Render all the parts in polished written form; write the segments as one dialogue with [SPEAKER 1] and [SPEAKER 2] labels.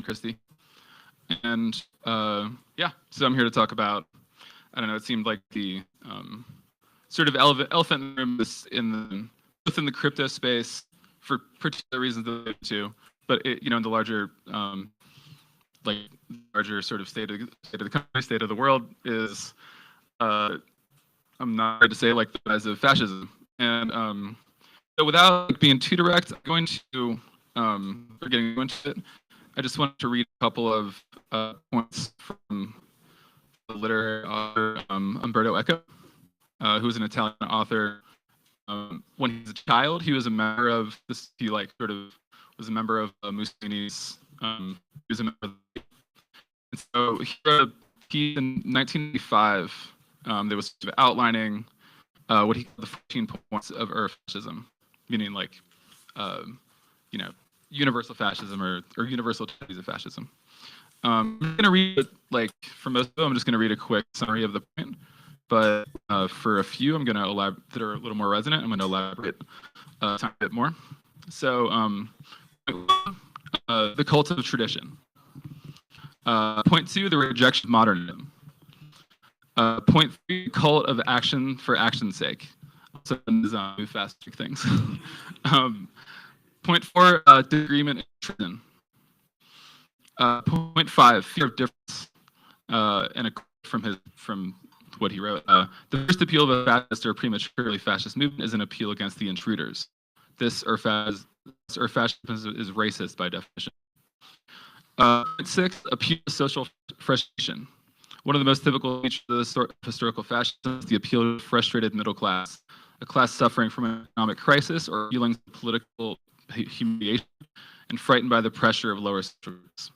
[SPEAKER 1] and Christy. And yeah, so I'm here to talk about, I don't know, it seemed like the sort of elephant in the room is both in the crypto space for particular reasons that I too, but in the larger sort of state of the country, state of the world is, I'm not afraid to say, like, the rise of fascism. And so without being too direct, I'm going to, for getting into it, I just wanted to read a couple of points from the literary author Umberto Eco, who's an Italian author. When he was a child, he was a member of this. He was a member of Mussolini's. He was a member of, and so he wrote a piece in 1985 that was sort of outlining what he called the 14 points of fascism, meaning like, universal fascism or universal tendencies of fascism. I'm going to read it, like, for most of them, I'm just going to read a quick summary of the point. But for a few, I'm going to elaborate that are a little more resonant. I'm going to elaborate a tiny bit more. So, the cult of tradition. Point 2, the rejection of modernism. Point 3, cult of action for action's sake. So, move fast things. Point 4, disagreement and treason. Point 5, fear of difference. And a quote from what he wrote: the first appeal of a fascist or prematurely fascist movement is an appeal against the intruders. This or fascism is racist by definition. Point 6, appeal to social frustration. One of the most typical features of the historical fascism is the appeal to the frustrated middle class, a class suffering from an economic crisis or feelings of political humiliation and frightened by the pressure of lower social groups.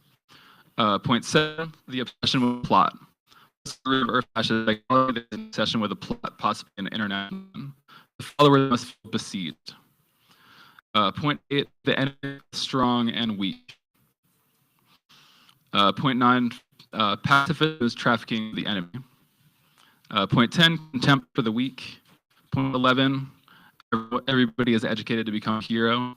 [SPEAKER 1] Point 7, the obsession with plot. Or fascist psychology is an obsession with a plot, possibly an international one. The follower must feel besieged. Point 8, the enemy is strong and weak. Point 9, pacifism is trafficking the enemy. Point 10, contempt for the weak. Point 11, everybody is educated to become a hero.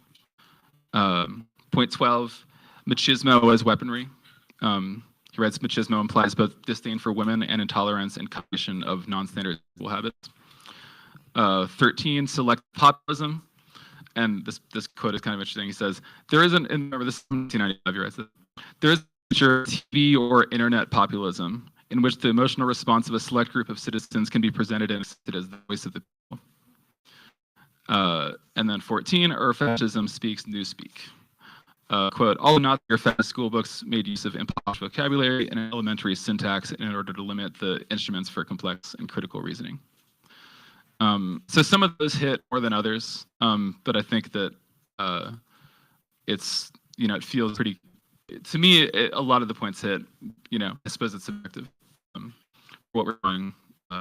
[SPEAKER 1] Point 12, machismo as weaponry. He writes, machismo implies both disdain for women and intolerance and cognition of non-standard sexual habits. 13, select populism. And this quote is kind of interesting. He says, there isn't, and remember this is 1995, he writes this, there is a TV or internet populism in which the emotional response of a select group of citizens can be presented and accepted as the voice of the people. And then 14, fascism speaks newspeak. Quote, all Nazi or fascist school books made use of imposh vocabulary and elementary syntax in order to limit the instruments for complex and critical reasoning. So some of those hit more than others, but I think that it's, it feels pretty, to me, a lot of the points hit, I suppose it's subjective, what we're going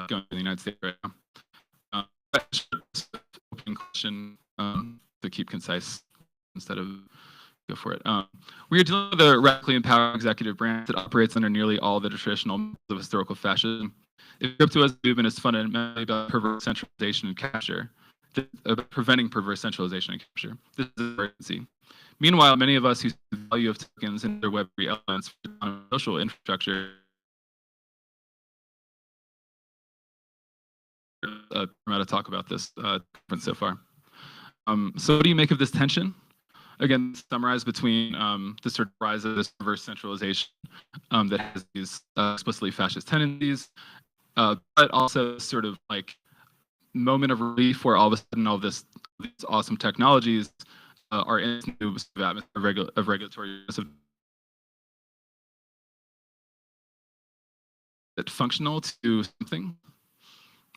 [SPEAKER 1] in the United States right now. Open question to keep concise instead of go for it. We are dealing with a radically empowered executive branch that operates under nearly all the traditional methods of historical fascism. If crypto as a movement is fundamentally about perverse centralization and capture, about preventing perverse centralization and capture, this is an emergency. Meanwhile, many of us who see the value of tokens and their Web3 elements for social infrastructure I'm going to talk about this conference so far. So what do you make of this tension? Again, summarized between the sort of rise of this reverse centralization that has these explicitly fascist tendencies, but also sort of like moment of relief where all of a sudden these awesome technologies are in this new atmosphere of regulatory functional to something.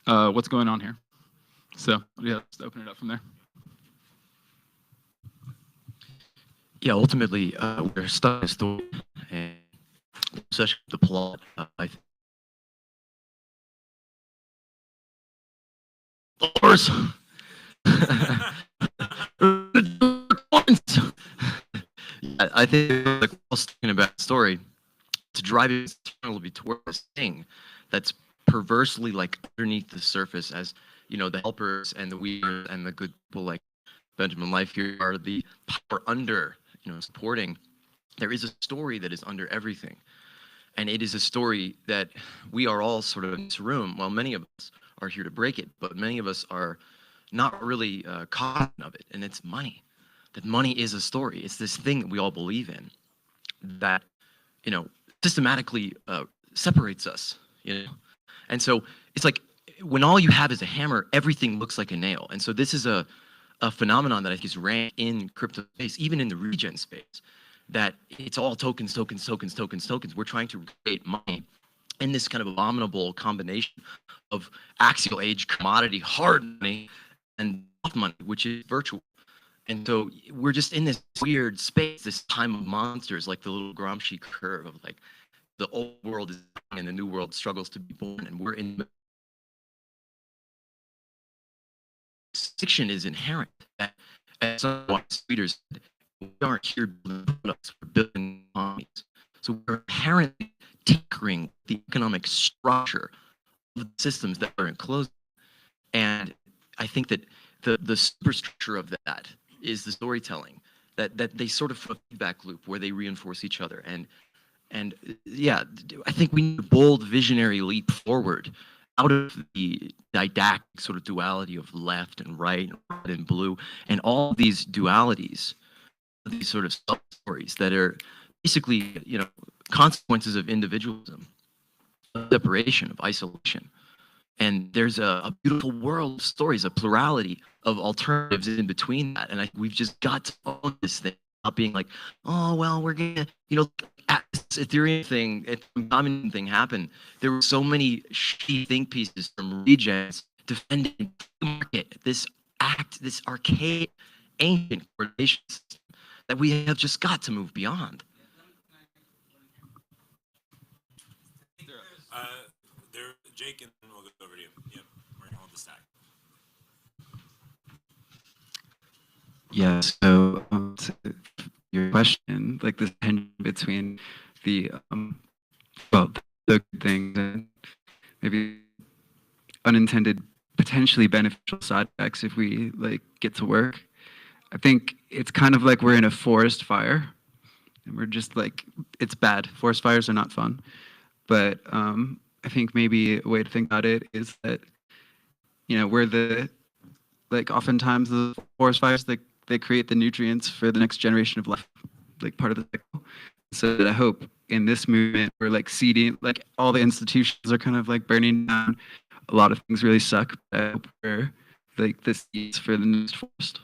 [SPEAKER 1] What's going on here? So yeah, let's open it up from there.
[SPEAKER 2] Yeah, ultimately, we're stuck in a story, and especially the plot. I think. I think like we're talking about the story to drive it internally toward this thing that's perversely like underneath the surface, as the helpers and the weavers and the good people like Benjamin Life here are the power under supporting there is a story that is under everything. And it is a story that we are all sort of in this room. Well, many of us are here to break it, but many of us are not really cognizant of it. And it's money. That money is a story. It's this thing that we all believe in that, you know, systematically separates us, you know. And so it's like when all you have is a hammer, everything looks like a nail. And so this is a phenomenon that I think is rampant in crypto space, even in the regen space, that it's all tokens, tokens, tokens, tokens, tokens. We're trying to create money in this kind of abominable combination of axial age commodity, hard money, and soft money, which is virtual. And so we're just in this weird space, this time of monsters, like the little Gramsci curve of like the old world is dying and the new world struggles to be born, and we're in. Fiction is inherent. That, as some wise readers said, we aren't here building products, we're building economies. So we're inherently tinkering the economic structure of the systems that are enclosed. And I think that the superstructure of that is the storytelling, that they sort of a feedback loop where they reinforce each other. And yeah, I think we need a bold visionary leap forward out of the didactic sort of duality of left and right and red and blue, and all of these dualities, these sort of sub-stories that are basically, you know, consequences of individualism, of separation, of isolation. And there's a beautiful world of stories, a plurality of alternatives in between that. And we've just got to own this thing, not being like, oh, well, we're going to, you know, at this Ethereum thing, communism thing happened, there were so many shitty think pieces from regens defending the market, this archaic, ancient coordination system that we have just got to move beyond.
[SPEAKER 3] Jake, and then we'll go over to you. Yep, we're gonna hold the stack.
[SPEAKER 4] Yeah, so to your question, like this tension between the well, the good things and maybe unintended, potentially beneficial side effects if we like get to work. I think it's kind of like we're in a forest fire, and we're just like, it's bad. Forest fires are not fun, but I think maybe a way to think about it is that, you know, we're the, like oftentimes the forest fires, like they create the nutrients for the next generation of life, like part of the cycle. So that I hope in this movement we're like seeding, like all the institutions are kind of like burning down. A lot of things really suck, but I hope we're like the seeds for the next forest.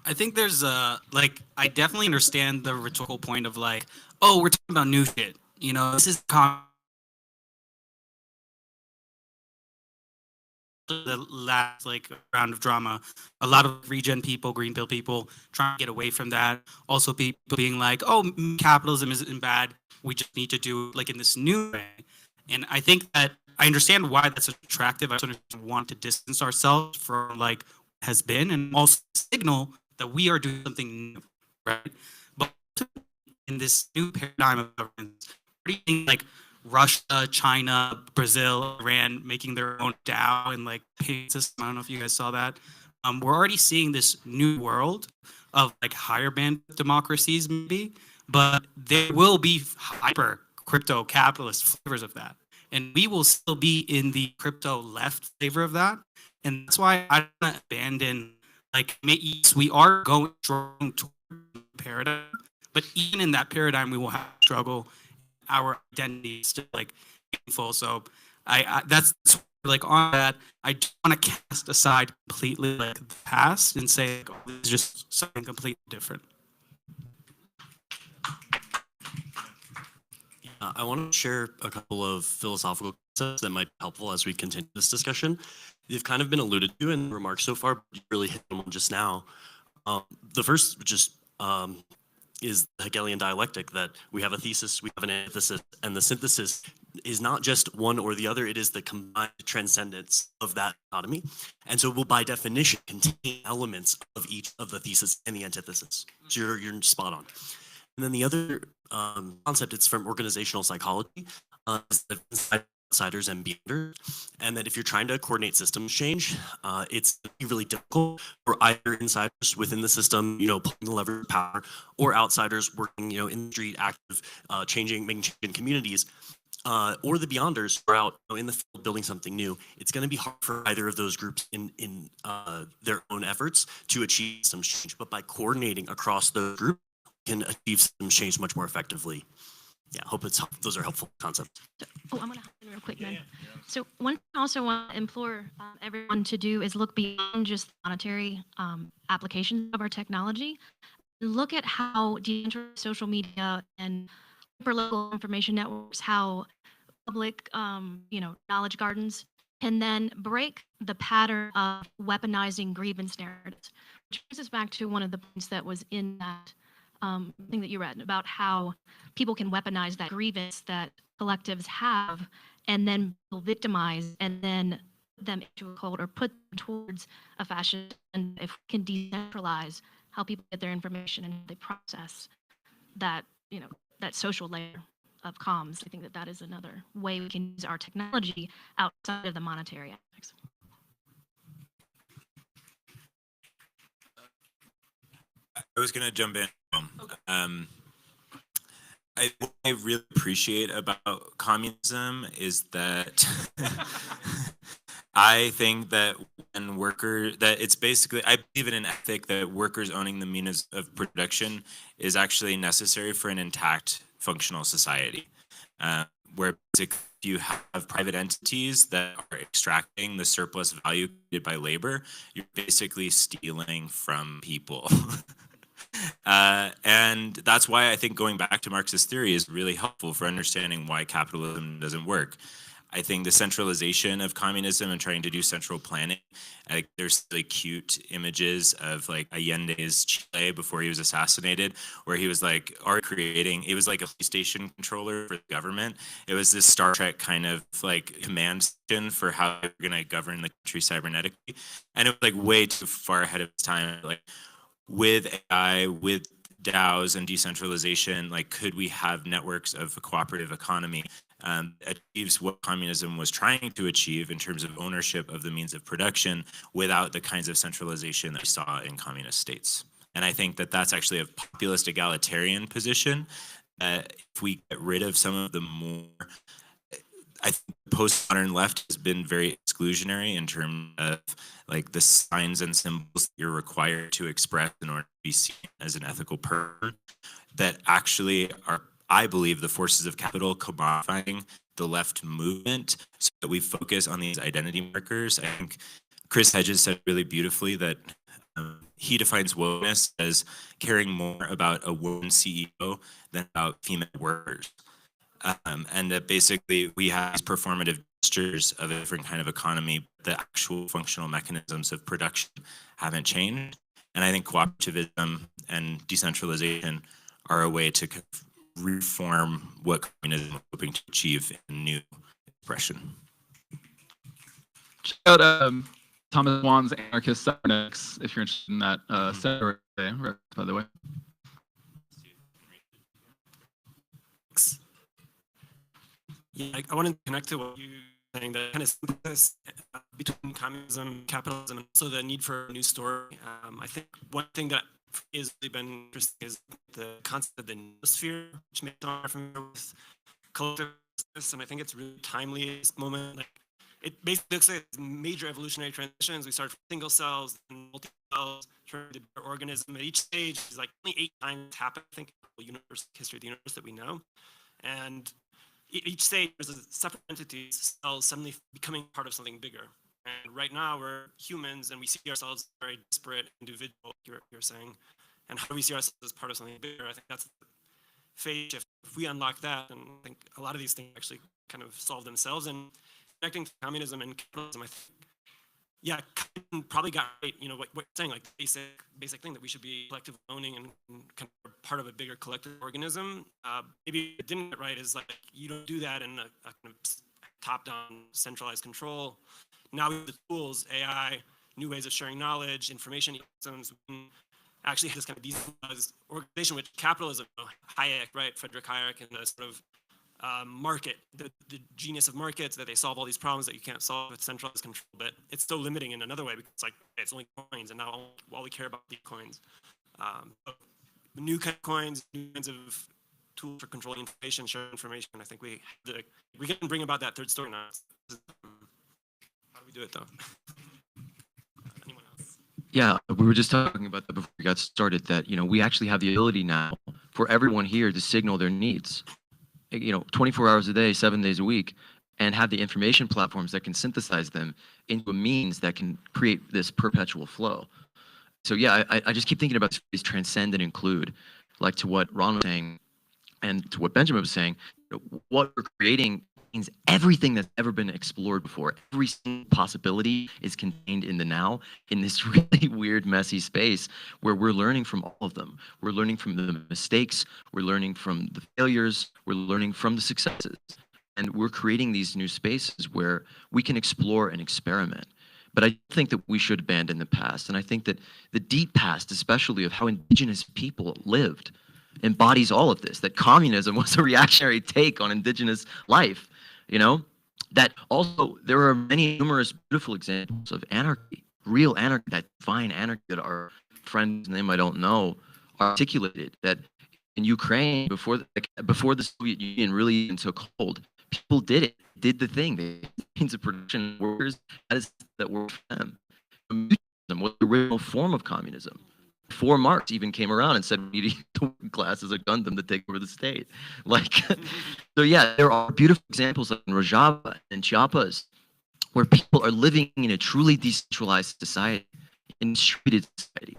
[SPEAKER 5] I think there's like, I definitely understand the rhetorical point of like, oh, we're talking about new shit. You know, this is the last like round of drama. A lot of regen people, green pill people, trying to get away from that. Also, people being like, oh, capitalism isn't bad. We just need to do it like in this new way. And I think that I understand why that's attractive. I sort of want to distance ourselves from like has been, and also signal that we are doing something new, right? But in this new paradigm of governance, what do you think, like Russia, China, Brazil, Iran making their own DAO and like payment system? I don't know if you guys saw that. We're already seeing this new world of like higher band democracies, maybe, but there will be hyper crypto capitalist flavors of that, and we will still be in the crypto left flavor of that. And that's why I don't abandon, like, we are going strong toward paradigm, but even in that paradigm, we will have to struggle. Our identity is still like meaningful. So I that's like on that. I don't want to cast aside completely like the past and say like, oh, this is just something completely different.
[SPEAKER 3] I want to share a couple of philosophical concepts that might be helpful as we continue this discussion. They've kind of been alluded to in remarks so far, but you really hit them just now. The first just is the Hegelian dialectic, that we have a thesis, we have an antithesis, and the synthesis is not just one or the other, it is the combined transcendence of that dichotomy. And so will by definition contain elements of each of the thesis and the antithesis. So you're spot on. And then the other concept, it's from organizational psychology, is the outsiders and beyonders, and that if you're trying to coordinate systems change, it's really difficult for either insiders within the system, pulling the lever of power, or outsiders working, in the street, active, making change in communities, or the beyonders who are out in the field building something new. It's going to be hard for either of those groups in their own efforts to achieve some change. But by coordinating across those groups, we can achieve some change much more effectively. Yeah, I hope those are helpful concepts.
[SPEAKER 6] I'm going to hop in real quick then. So one thing I also want to implore everyone to do is look beyond just monetary applications of our technology. Look at how decentralized social media and hyperlocal information networks, how public, knowledge gardens can then break the pattern of weaponizing grievance narratives. Which brings us back to one of the points that was in that thing that you read about how people can weaponize that grievance that collectives have and then victimize and then put them into a cult or put them towards a fascist. And if we can decentralize how people get their information and they process that, that social layer of comms, I think that is another way we can use our technology outside of the monetary aspects.
[SPEAKER 7] I was going to jump in. What I really appreciate about communism is that I think that it's basically, I believe in an ethic that workers owning the means of production is actually necessary for an intact functional society, where basically you have private entities that are extracting the surplus value created by labor, you're basically stealing from people. And that's why I think going back to Marxist theory is really helpful for understanding why capitalism doesn't work. I think the centralization of communism and trying to do central planning, there's really cute images of like Allende's Chile before he was assassinated, where he was like already creating, it was like a PlayStation controller for the government. It was this Star Trek kind of like command station for how they're going to govern the country cybernetically. And it was like way too far ahead of its time. Like with AI, with DAOs and decentralization, like could we have networks of a cooperative economy achieves what communism was trying to achieve in terms of ownership of the means of production without the kinds of centralization that we saw in communist states. And I think that that's actually a populist egalitarian position. If we get rid of some of the more, I think the postmodern left has been very exclusionary in terms of like the signs and symbols that you're required to express in order to be seen as an ethical person that actually are, I believe, the forces of capital commodifying the left movement so that we focus on these identity markers. I think Chris Hedges said really beautifully that he defines wokeness as caring more about a woman CEO than about female workers. And that basically we have these performative gestures of a different kind of economy, but the actual functional mechanisms of production haven't changed. And I think cooperativism and decentralization are a way to reform what communism is hoping to achieve in new expression.
[SPEAKER 1] Check out Thomas Wan's Anarchist Cybernetics if you're interested in that set, by the way.
[SPEAKER 3] Yeah, I wanted to connect to what you were saying, that kind of synthesis between communism and capitalism, and also the need for a new story. I think one thing that has really been interesting is the concept of the noosphere, which may sound familiar with collective justice, and I think it's really timely at this moment. Like, it basically looks like major evolutionary transitions. We start from single cells and multi-cells, turn to an organism. At each stage is like only 8 times happen, I think, in the history of the universe that we know. And each stage there's a separate entity, cells suddenly becoming part of something bigger. And right now we're humans and we see ourselves as very disparate individual, you're saying. And how do we see ourselves as part of something bigger? I think that's the phase shift. If we unlock that, then I think a lot of these things actually kind of solve themselves. And connecting to communism and capitalism, I think, yeah, probably got right, what you're saying, like basic thing that we should be collectively owning and kind of part of a bigger collective organism. Maybe it didn't get right is like, you don't do that in a kind of top-down centralized control. Now we have the tools, AI, new ways of sharing knowledge, information systems, we can actually have this kind of decentralized organization, which capitalism, Hayek, right, Frederick Hayek, and the sort of market, the genius of markets, that they solve all these problems that you can't solve with centralized control, but it's still limiting in another way because it's like, it's only coins, and now all we care about these coins. New kind of coins, new kinds of tools for controlling information, sharing information. I think we can bring about that third story now. How do we do it though? Anyone else?
[SPEAKER 2] Yeah, we were just talking about that before we got started, that, we actually have the ability now for everyone here to signal their needs, 24 hours a day, 7 days a week, and have the information platforms that can synthesize them into a means that can create this perpetual flow. So yeah, I just keep thinking about this transcend and include, like to what Ron was saying and to what Benjamin was saying. What we're creating means everything that's ever been explored before. Every single possibility is contained in the now, in this really weird, messy space where we're learning from all of them. We're learning from the mistakes, we're learning from the failures, we're learning from the successes. And we're creating these new spaces where we can explore and experiment. But I think that we should abandon the past. And I think that the deep past, especially of how indigenous people lived, embodies all of this, that communism was a reactionary take on indigenous life, that also there are many numerous beautiful examples of anarchy, real anarchy, that fine anarchy that our friend's name I don't know articulated, that in Ukraine before the Soviet Union really even took hold, people did the thing. They means of production workers that worked for them. Communism was the original form of communism. Before Marx even came around and said we need the working class as a Gundam to take over the state. So yeah, there are beautiful examples like in Rojava and Chiapas where people are living in a truly decentralized society, in distributed society,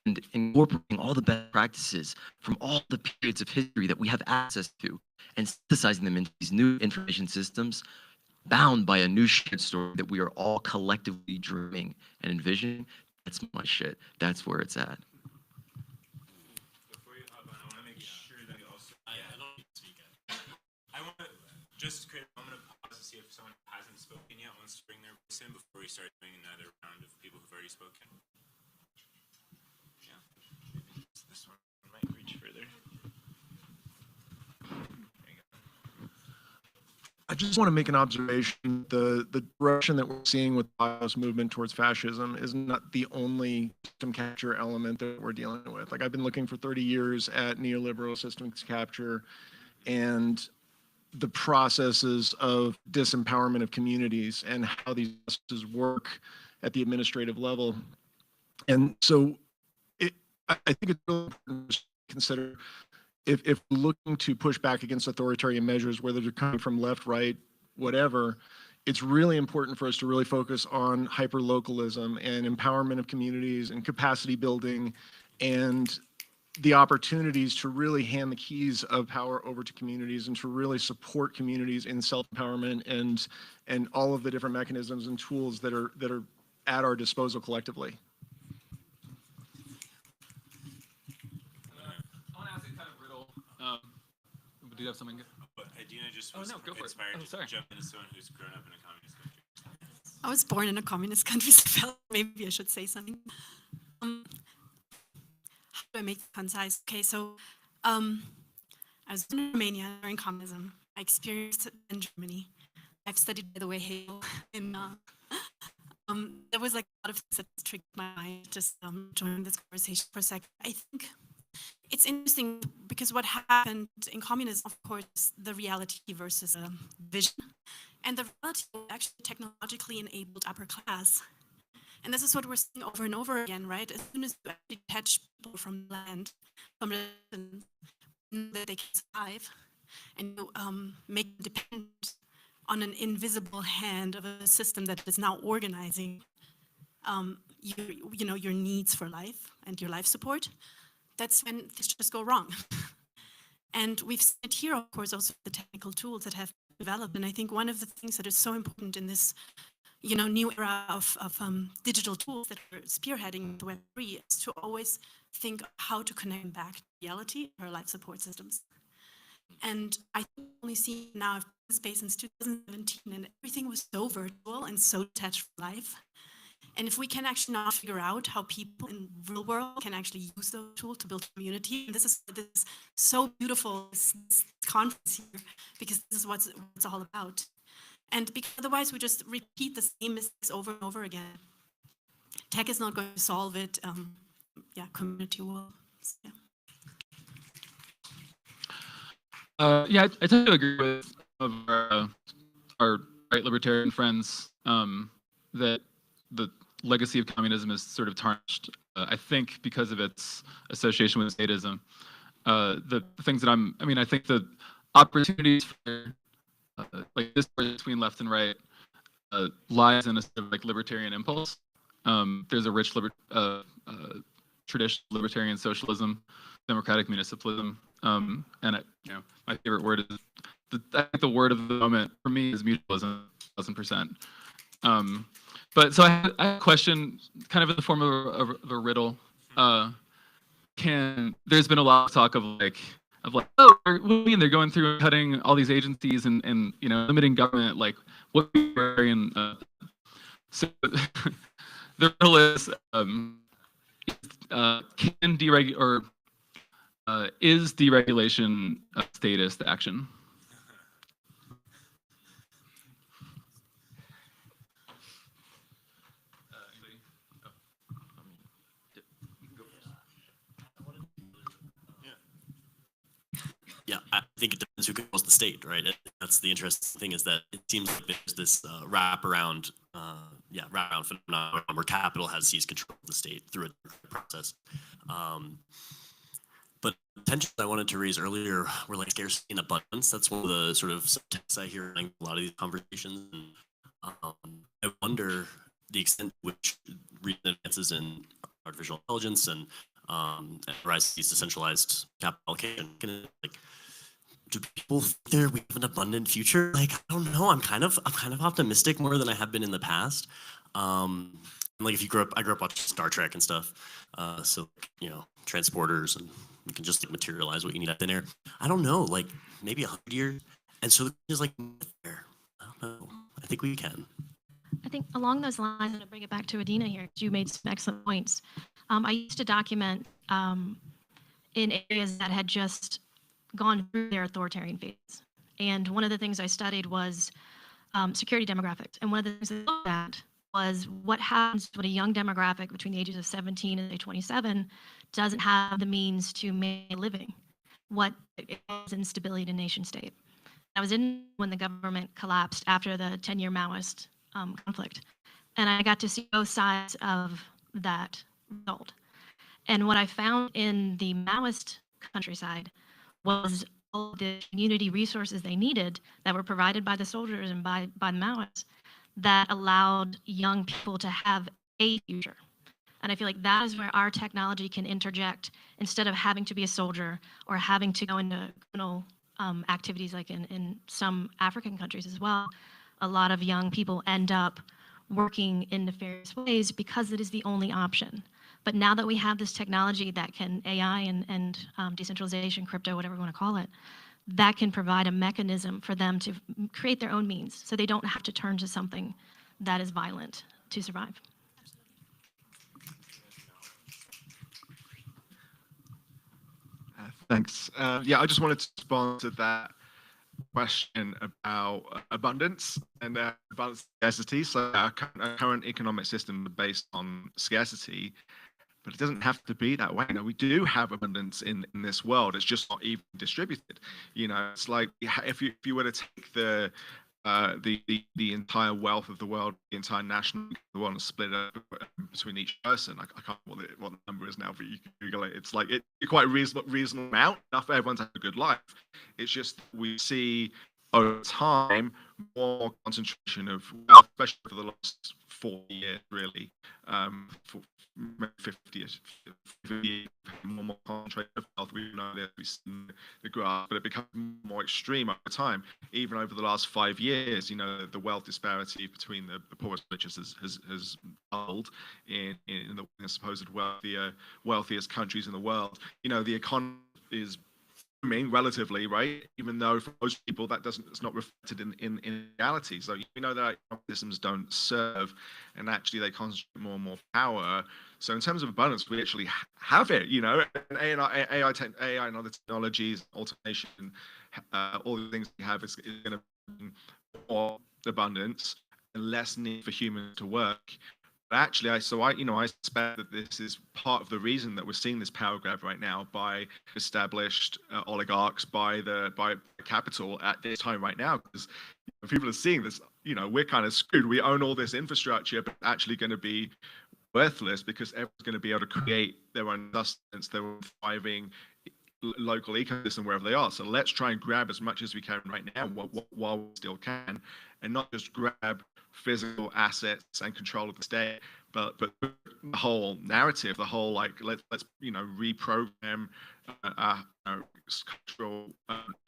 [SPEAKER 2] and incorporating all the best practices from all the periods of history that we have access to and synthesizing them into these new information systems bound by a new shared story that we are all collectively dreaming and envisioning. That's my shit. That's where it's at.
[SPEAKER 7] Before you hop on, I want to make sure that you also. I don't speak yet. I want to just create a moment of pause to see if someone hasn't spoken yet wants to bring their voice in before we start doing another round of people who've already spoken. Yeah. This one might reach further.
[SPEAKER 8] I just want to make an observation. The direction that we're seeing with the BIOS movement towards fascism is not the only system capture element that we're dealing with. Like, I've been looking for 30 years at neoliberal systems capture and the processes of disempowerment of communities and how these processes work at the administrative level. And so I think it's really important to consider if looking to push back against authoritarian measures, whether they're coming from left, right, whatever, it's really important for us to really focus on hyper-localism and empowerment of communities and capacity building and the opportunities to really hand the keys of power over to communities and to really support communities in self-empowerment and all of the different mechanisms and tools that are at our disposal collectively.
[SPEAKER 1] Do you have something?
[SPEAKER 7] But Adina just
[SPEAKER 1] Oh,
[SPEAKER 7] was
[SPEAKER 1] no, go for it.
[SPEAKER 7] inspired
[SPEAKER 1] Oh,
[SPEAKER 7] to
[SPEAKER 1] sorry.
[SPEAKER 7] jump into someone who's grown up in a communist country.
[SPEAKER 9] I was born in a communist country, so I felt maybe I should say something. How do I make it concise? Okay, so I was in Romania during communism. I experienced it in Germany. I've studied, by the way, Hegel. And there was like a lot of things that triggered my mind. Just join this conversation for a second. I think it's interesting because what happened in communism, of course, the reality versus vision. And the reality was actually technologically enabled upper class. And this is what we're seeing over and over again, right? As soon as you actually detach people from land, from religion, that they can survive, and you make them dependent on an invisible hand of a system that is now organizing your needs for life and your life support, that's when things just go wrong. And we've seen it here, of course, also the technical tools that have developed. And I think one of the things that is so important in this new era of digital tools that we're spearheading the Web3 is to always think of how to connect back to reality, our life support systems. And I think we've only seen now space since 2017, and everything was so virtual and so detached from life. And if we can actually not figure out how people in real world can actually use those tools to build community, and this is so beautiful, this conference here, because this is what it's all about. And because otherwise we just repeat the same mistakes over and over again. Tech is not going to solve it. Yeah, community will. Yeah.
[SPEAKER 1] Yeah, I tend to agree with some of our right libertarian friends that the legacy of communism is sort of tarnished. I think because of its association with statism. The things that I think the opportunities for like this between left and right lies in a sort of like libertarian impulse. There's a rich tradition of libertarian socialism, democratic municipalism, and my favorite word is I think the word of the moment for me is mutualism, 1000%. But so I have a question, kind of in the form of a riddle. There's been a lot of talk of like, oh, what do you mean they're going through and cutting all these agencies and limiting government? Like, what? So the riddle is, can deregulate or is deregulation a statist action?
[SPEAKER 3] Yeah, I think it depends who controls the state, right? And that's the interesting thing, is that it seems like there's this wraparound phenomenon where capital has seized control of the state through a process. But the tensions I wanted to raise earlier were like scarcity and abundance. That's one of the sort of subtexts I hear in a lot of these conversations. And I wonder the extent to which recent advances in artificial intelligence and rise of these decentralized capital allocation can, like, do people think we have an abundant future? Like, I don't know. I'm kind of optimistic more than I have been in the past. Like, if you I grew up watching Star Trek and stuff. So transporters, and you can just materialize what you need out there. I don't know, like maybe 100 years. And so it's like there. I don't know. I think we can.
[SPEAKER 6] I think along those lines, I'm going to bring it back to Adina here. You made some excellent points. I used to document in areas that had just gone through their authoritarian phase. And one of the things I studied was security demographics. And one of the things I looked at was what happens when a young demographic between the ages of 17 and 27 doesn't have the means to make a living. What is instability in a nation state. I was in when the government collapsed after the 10-year Maoist conflict. And I got to see both sides of that result. And what I found in the Maoist countryside was all the community resources they needed that were provided by the soldiers and by the Maoists that allowed young people to have a future. And I feel like that is where our technology can interject instead of having to be a soldier or having to go into criminal activities like in some African countries as well. A lot of young people end up working in nefarious ways because it is the only option. But now that we have this technology that can AI and decentralization, crypto, whatever you want to call it, that can provide a mechanism for them to create their own means so they don't have to turn to something that is violent to survive.
[SPEAKER 8] Thanks. Yeah, I just wanted to respond to that question about abundance and abundance scarcity. So our current economic system is based on scarcity, but it doesn't have to be that way. We do have abundance in this world. It's just not even distributed. It's like if you were to take the entire wealth of the world, the entire national of the world, and split it up between each person. I can't remember what the number is now, but you can Google it. It's like it's quite a reasonable amount, enough for everyone to have a good life. It's just we see over time more concentration of wealth, especially for the last 40 years, really. For 50 years, more concentration of wealth. We know that we've seen the graph, but it becomes more extreme over time. Even over the last 5 years, the wealth disparity between the poorest and richest has doubled in the supposed wealthiest countries in the world. The economy is booming relatively, right? Even though for most people it's not reflected in reality. So we know that systems don't serve, and actually they concentrate more and more power. So in terms of abundance, we actually have it, you know, and AI and other technologies, automation, all the things we have is going to bring more abundance and less need for humans to work. But actually, I suspect that this is part of the reason that we're seeing this power grab right now by established oligarchs, by capital at this time right now, because people are seeing this. You know, we're kind of screwed. We own all this infrastructure, but it's actually going to be worthless because everyone's going to be able to create their own sustenance, their own thriving local ecosystem wherever they are. So let's try and grab as much as we can right now while we still can, and not just grab physical assets and control of the state, but the whole narrative, the whole like let's reprogram cultural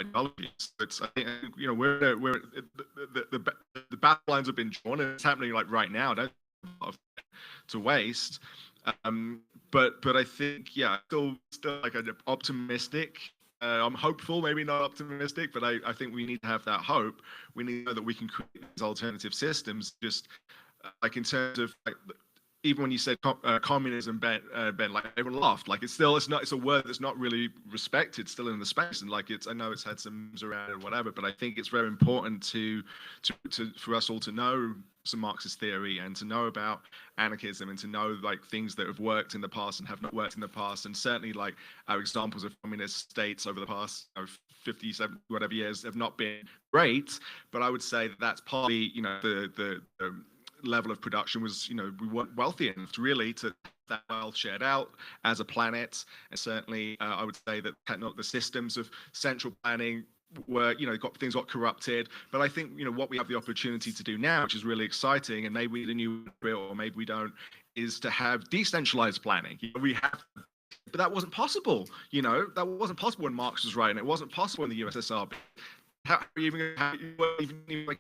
[SPEAKER 8] ideologies. It's I think we're the battle lines have been drawn, and it's happening like right now. Don't to waste. But I think still like an optimistic. I'm hopeful, maybe not optimistic, but I think we need to have that hope. We need to know that we can create these alternative systems. Just like in terms of like, even when you said communism, Ben, like everyone laughed. Like it's a word that's not really respected still in the space, and like I know it's had some memes around it or whatever, but I think it's very important for us all to know some Marxist theory and to know about anarchism and to know like things that have worked in the past and have not worked in the past, and certainly like our examples of communist states over the past 50, 70, whatever years have not been great, but I would say that's partly the level of production was we weren't wealthy enough really to that wealth shared out as a planet, and certainly I would say that the systems of central planning were things got corrupted. But I think what we have the opportunity to do now, which is really exciting, and maybe the new bill or maybe we don't, is to have decentralized planning. We have, but that wasn't possible. That wasn't possible when Marx was writing. It wasn't possible in the USSR. How are you even like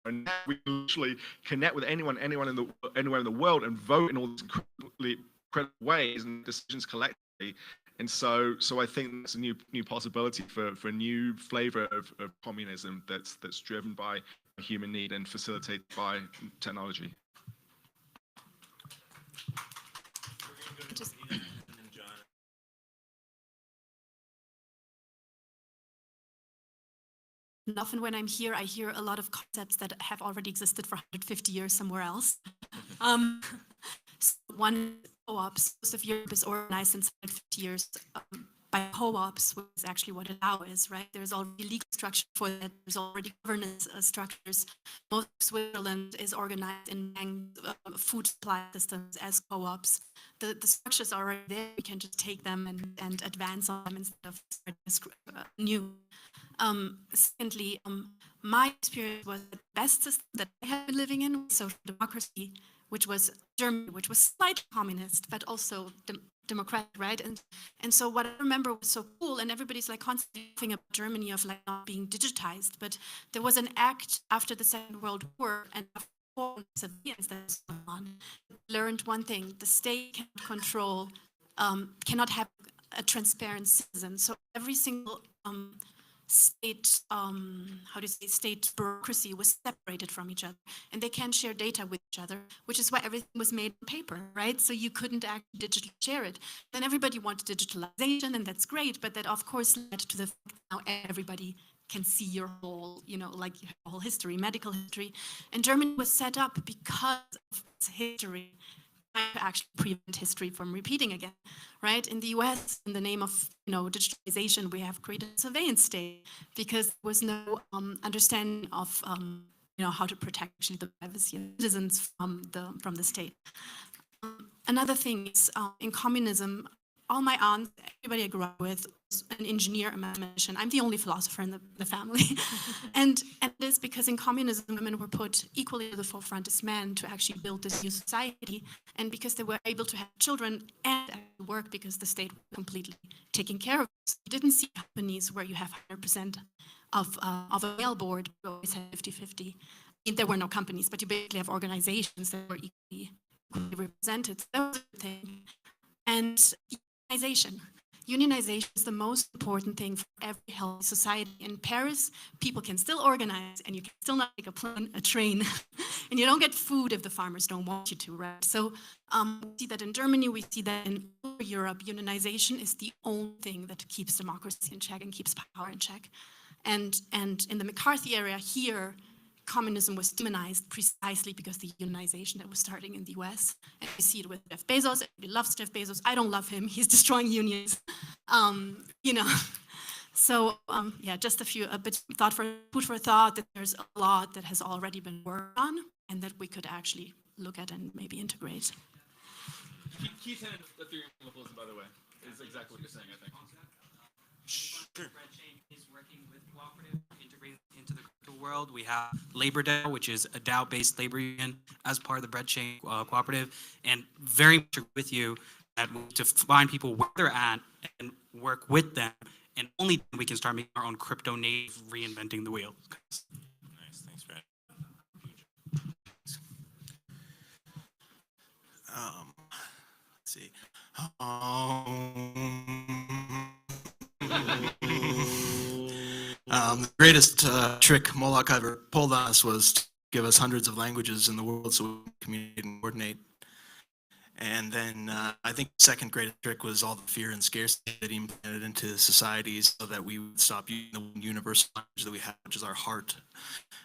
[SPEAKER 8] and now we can literally connect with anywhere in the world and vote in all these incredible ways and decisions collectively. And so I think that's a new possibility for a new flavor of communism that's driven by human need and facilitated by technology.
[SPEAKER 9] And often when I'm here, I hear a lot of concepts that have already existed for 150 years somewhere else. So one co-ops, most of Europe is organized in 50 years by co-ops, which is actually what a DAO is, right? There's already legal structure for that. There's already governance structures. Most of Switzerland is organized in food supply systems as co-ops. The structures are already there. We can just take them and advance on them instead of starting new. Secondly, my experience was the best system that I have been living in was social democracy, which was Germany, which was slightly communist, but also democratic, right? And so what I remember was so cool, and everybody's like constantly talking about Germany of like not being digitized, but there was an act after the Second World War and after civilians that was going on. Learned one thing: the state cannot control, cannot have a transparent citizen. So every single state, state bureaucracy was separated from each other, and they can't share data with each other, which is why everything was made on paper, right? So you couldn't actually digitally share it. Then everybody wanted digitalization, and that's great, but that of course led to the fact that now everybody can see your whole, like your whole history, medical history. And Germany was set up because of its history to actually prevent history from repeating again, right? In the US, in the name of digitalization, we have created a surveillance state because there was no understanding of how to protect actually the privacy of citizens from the state. Another thing is in communism, all my aunts, everybody I grew up with, was an engineer, a mathematician. I'm the only philosopher in the family. and it is because in communism, women were put equally to the forefront as men to actually build this new society. And because they were able to have children and work because the state was completely taking care of it. So you didn't see companies where you have 100% of a male board, you always had 50-50. I mean, there were no companies, but you basically have organizations that were equally represented. So that was a thing. And unionization. unionization is the most important thing for every healthy society. In Paris, people can still organize, and you can still not take a train, and you don't get food if the farmers don't want you to, right? So we see that in Germany, we see that in Europe, unionization is the only thing that keeps democracy in check and keeps power in check. And in the McCarthy era here, communism was demonized precisely because the unionization that was starting in the US. And we see it with Jeff Bezos. Everybody loves Jeff Bezos. I don't love him. He's destroying unions. You know. So yeah, just a bit food for thought that there's a lot that has already been worked on and that we could actually look at and maybe integrate.
[SPEAKER 1] Keith Hand, Ethereum Localism, by the way, is exactly what you're saying, I think.
[SPEAKER 5] Sure. Is working with cooperative, integrated into the crypto world. We have Labor DAO, which is a DAO-based labor union as part of the bread chain cooperative, and very much agree with you that we need to find people where they're at and work with them, and only then we can start making our own crypto native, reinventing the wheel.
[SPEAKER 7] Nice, thanks, Brad.
[SPEAKER 3] Let's see. The greatest trick Moloch ever pulled on us was to give us hundreds of languages in the world so we could communicate and coordinate. And then I think the second greatest trick was all the fear and scarcity that he implemented into societies so that we would stop using the one universal language that we have, which is our heart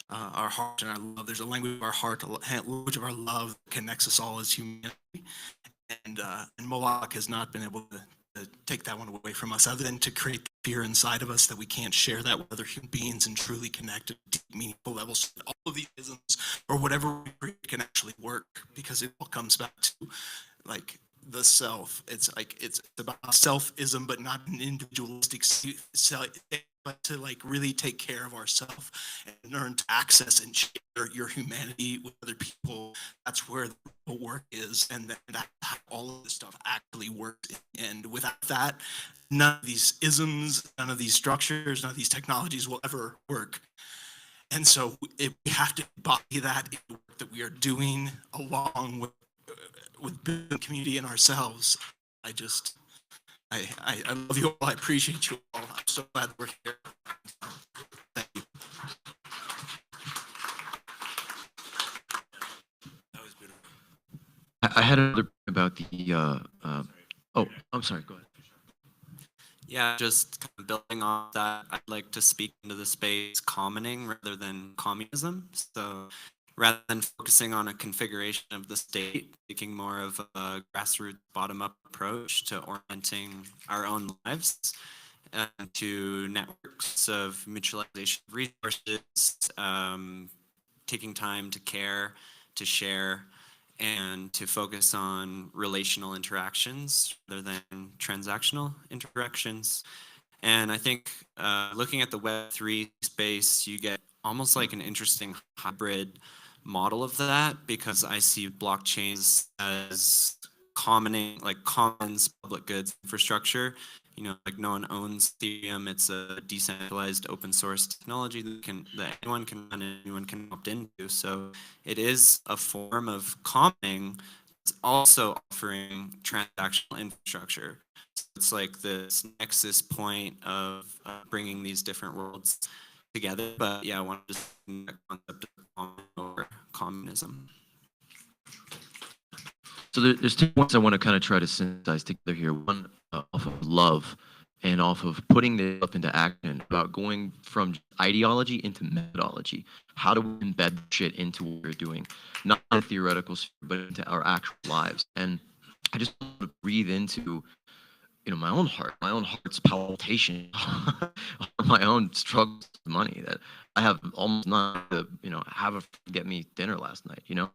[SPEAKER 3] and our love. There's a language of our heart, a language of our love that connects us all as humanity. And Moloch has not been able to take that one away from us, other than to create fear inside of us that we can't share that with other human beings and truly connect at deep, meaningful levels. So that all of these isms or whatever we create can actually work, because it all comes back to like the self. It's like it's about selfism, but not an individualistic self, but to like really take care of ourselves and learn to access and share your humanity with other people. That's where the real work is, and that's how all of this stuff actually works. And without that, none of these isms, none of these structures, none of these technologies will ever work. And so we have to embody that in the work that we are doing, along with building the community and ourselves. I love you all. I appreciate you all. I'm so glad we're here. Thank you.
[SPEAKER 7] That was beautiful.
[SPEAKER 2] I had another point about the. Oh, I'm sorry. Go ahead.
[SPEAKER 3] Yeah, just kind of building on that, I'd like to speak into the space commoning rather than communism. So rather than focusing on a configuration of the state, taking more of a grassroots bottom-up approach to orienting our own lives and to networks of mutualization of resources, taking time to care, to share, and to focus on relational interactions rather than transactional interactions. And I think looking at the Web3 space, you get almost like an interesting hybrid model of that, because I see blockchains as commoning, like commons public goods infrastructure. You know, like no one owns Ethereum. It's a decentralized open source technology that anyone can run and anyone can opt into. So it is a form of commoning. It's also offering transactional infrastructure. So it's like this nexus point of bringing these different worlds together. But yeah, I want to just that concept of common or communism.
[SPEAKER 2] So there's 2 points I want to kind of try to synthesize together here. One off of love and off of putting this up into action, about going from ideology into methodology. How do we embed shit into what we're doing? Not in a theoretical sphere, but into our actual lives. And I just want to breathe into, you know, my own heart's palpitation, my own struggles with money that I have almost none to, you know, have a get me dinner last night, you know?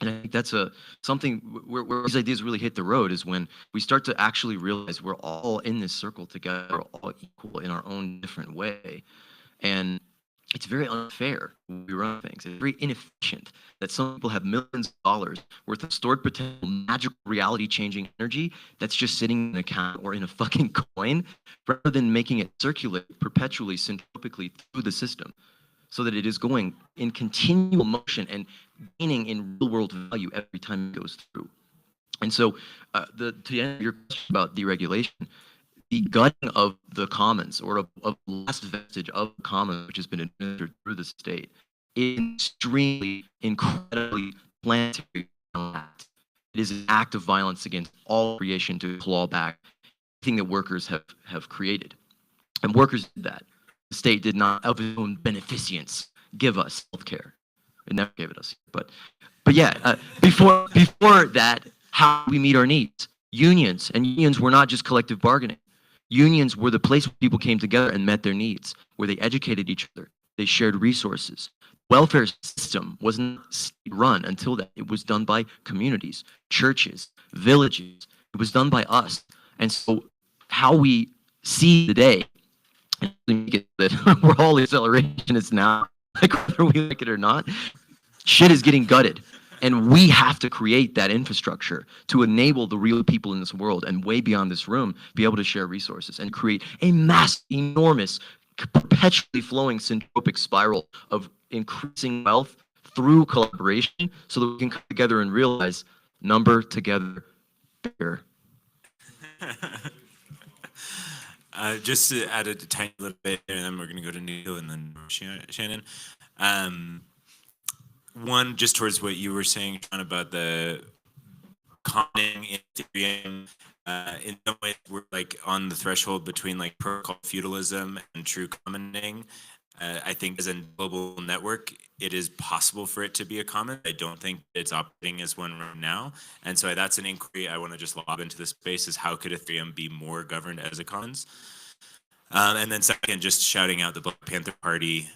[SPEAKER 2] And I think that's something where these ideas really hit the road, is when we start to actually realize we're all in this circle together, we're all equal in our own different way. And it's very unfair when we run things. It's very inefficient that some people have millions of dollars worth of stored potential, magical reality-changing energy that's just sitting in an account or in a fucking coin, rather than making it circulate perpetually, syntropically through the system, so that it is going in continual motion and gaining in real-world value every time it goes through. And so, to answer your question about deregulation, the gutting of the commons, or of the last vestige of the commons, which has been administered through the state, is extremely, incredibly planetary. It is an act of violence against all creation to claw back everything that workers have created. And workers did that. The state did not, of its own beneficence, give us healthcare. It never gave it us. But yeah, before that, how do we meet our needs? Unions were not just collective bargaining. Unions were the place where people came together and met their needs, where they educated each other, they shared resources. Welfare system wasn't state-run until that. It was done by communities, churches, villages. It was done by us. And so how we see today, and make it that we're all accelerationists now, like whether we like it or not, shit is getting gutted. And we have to create that infrastructure to enable the real people in this world and way beyond this room be able to share resources and create a mass, enormous, perpetually flowing syntropic spiral of increasing wealth through collaboration so that we can come together and realize number together bigger.
[SPEAKER 7] Just to add a tiny little bit, and then we're going to go to Neil and then Shannon. One, just towards what you were saying, John, about the commoning in Ethereum. In some ways, we're like on the threshold between like protocol feudalism and true commoning. I think as a global network, it is possible for it to be a common. I don't think it's operating as one right now. And so that's an inquiry I want to just lob into the space, is how could Ethereum be more governed as a commons? And then second, just shouting out the Black Panther Party,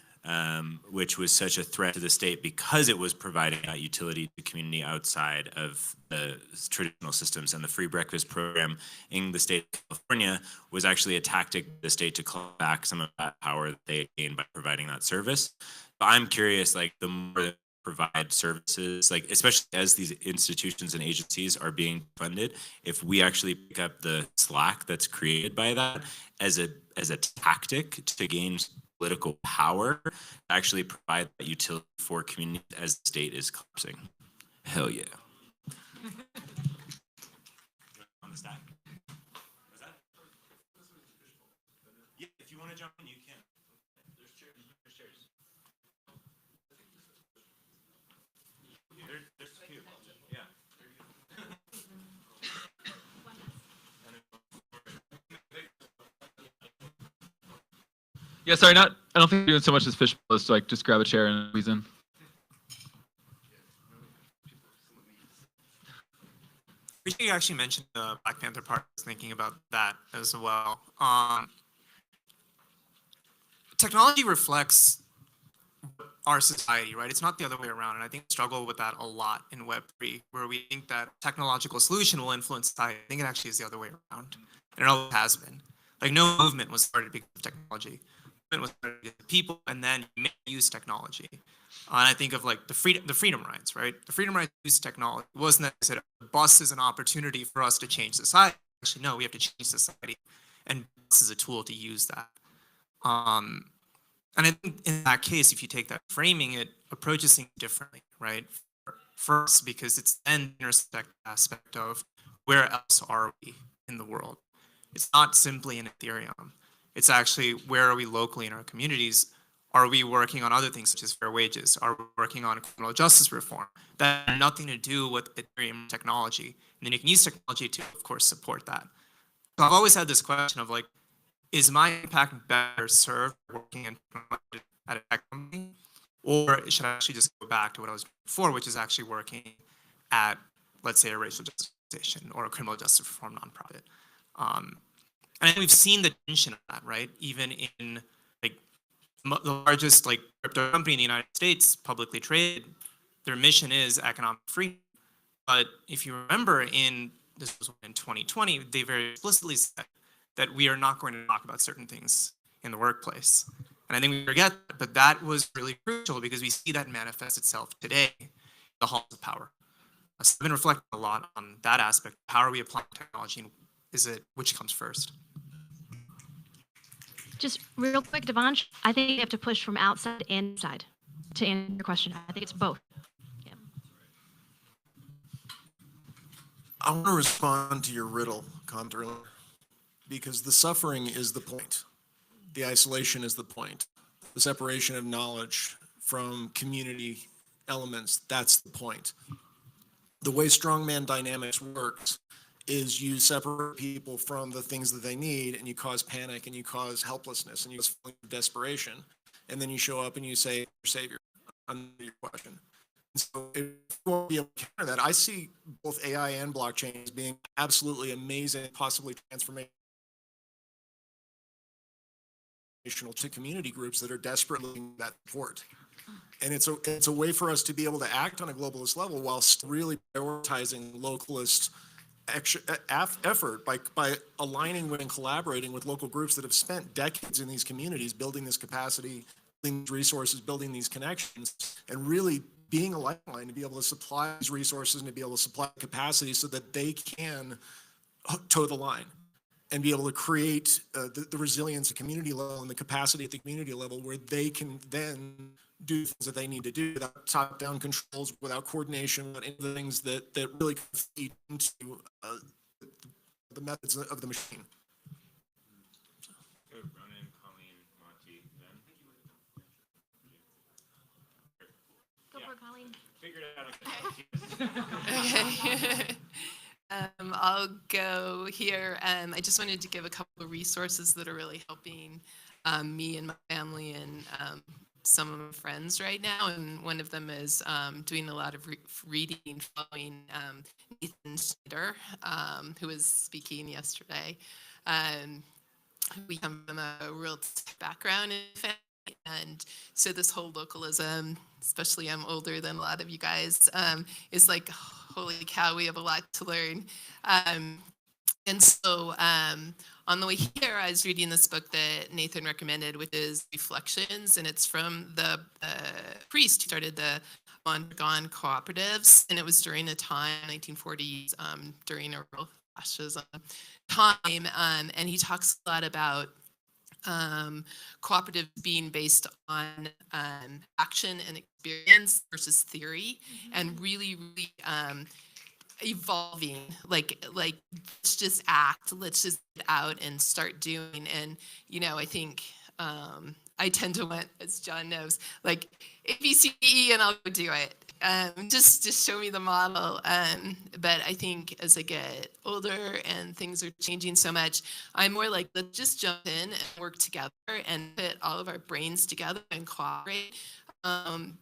[SPEAKER 7] which was such a threat to the state because it was providing that utility to the community outside of the traditional systems. And the free breakfast program in the state of California was actually a tactic of the state to claw back some of that power that they gained by providing that service. But I'm curious, like the more that provide services, like especially as these institutions and agencies are being funded, if we actually pick up the slack that's created by that as a tactic to gain political power, to actually provide that utility for communities as the state is collapsing. Hell yeah. On the stack. Was that? Yeah, if you want to jump in, you can. There's chairs. There's chairs. There's two. Yeah.
[SPEAKER 1] Yeah, sorry, I don't think we're doing so much as fish bowls, so like just grab a chair and squeeze in.
[SPEAKER 10] You actually mentioned the Black Panther Party. I was thinking about that as well. Technology reflects our society, right? It's not the other way around. And I think we struggle with that a lot in Web3, where we think that technological solution will influence society. I think it actually is the other way around. And it always has been. Like no movement was started because of technology. Was people, and then use technology. And I think of like the freedom rides, right? The freedom rides use technology. It wasn't that I said bus is an opportunity for us to change society. Actually, no, we have to change society, and bus is a tool to use that. And I think in that case, if you take that framing, it approaches things differently, right? For us, because it's then the intersect aspect of where else are we in the world? It's not simply in Ethereum. It's actually where are we locally in our communities? Are we working on other things such as fair wages? Are we working on criminal justice reform? That have nothing to do with Ethereum technology. And then you can use technology to, of course, support that. So I've always had this question of like, is my impact better served working at a tech company? Or should I actually just go back to what I was doing before, which is actually working at, let's say, a racial justice organization or a criminal justice reform nonprofit? And we've seen the tension of that, right? Even in like the largest like crypto company in the United States, publicly traded, their mission is economic freedom. But if you remember, this was in 2020, they very explicitly said that we are not going to talk about certain things in the workplace. And I think we forget that, but that was really crucial because we see that manifest itself today, the halls of power. So I've been reflecting a lot on that aspect. How are we applying technology, and which comes first?
[SPEAKER 6] Just real quick, Devansh, I think you have to push from outside and inside to answer your question. I think it's both. Yeah.
[SPEAKER 8] I want to respond to your riddle, Contra, because the suffering is the point. The isolation is the point. The separation of knowledge from community elements, that's the point. The way strongman dynamics works is you separate people from the things that they need, and you cause panic, and you cause helplessness, and you cause feeling of desperation. And then you show up and you say, "Your savior," on your question. And so if you want to be able to counter that, I see both AI and blockchain as being absolutely amazing, possibly transformational to community groups that are desperately looking for that support. And it's a way for us to be able to act on a globalist level whilst really prioritizing localist effort by aligning with and collaborating with local groups that have spent decades in these communities building this capacity, building these resources, building these connections, and really being a lifeline to be able to supply these resources and to be able to supply capacity so that they can toe the line and be able to create the resilience at community level and the capacity at the community level where they can then do things that they need to do without top-down controls, without coordination, without any of the things that really feed into the methods of the machine.
[SPEAKER 7] Ronan, Colleen, Monty, Ben.
[SPEAKER 6] Go for it, Colleen.
[SPEAKER 7] Figured it out.
[SPEAKER 11] Okay. I'll go here. I just wanted to give a couple of resources that are really helping me and my family and some of my friends right now. And one of them is doing a lot of reading, following Nathan Schneider, who was speaking yesterday. We come from a real background in family. And so this whole localism, especially I'm older than a lot of you guys, is like, holy cow, we have a lot to learn. And so on the way here, I was reading this book that Nathan recommended, which is Reflections, and it's from the priest who started the Mondragon cooperatives, and it was during a time, 1940s, during a real fascism time, and he talks a lot about cooperative being based on action and experience versus theory, and really evolving, like let's just act, let's just get out and start doing. And I think I tend to want, as John knows, like ABCDE and I'll go do it. Just show me the model. But I think as I get older and things are changing so much, I'm more like, let's just jump in and work together and put all of our brains together and cooperate,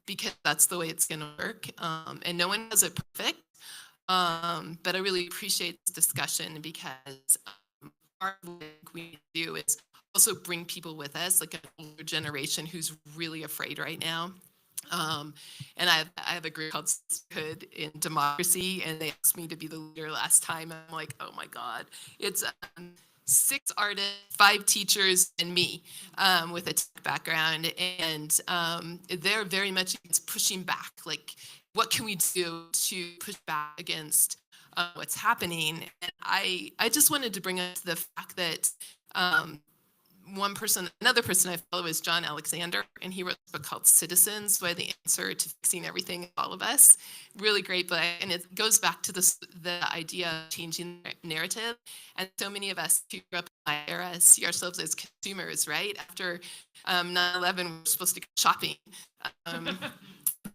[SPEAKER 11] because that's the way it's going to work. And no one does it perfect. But I really appreciate this discussion, because part of what we do is also bring people with us, like an older generation who's really afraid right now. And I have a group called Sisterhood in Democracy, and they asked me to be the leader last time. I'm like, oh my God, it's 6 artists, 5 teachers, and me with a tech background. And they're very much pushing back, like, what can we do to push back against what's happening? And I just wanted to bring up the fact that another person I follow is John Alexander, and he wrote a book called Citizens, Why the Answer to Fixing Everything, All of Us. Really great book, and it goes back to the idea of changing narrative. And so many of us who grew up in my era see ourselves as consumers, right? After 9/11, we're supposed to go shopping.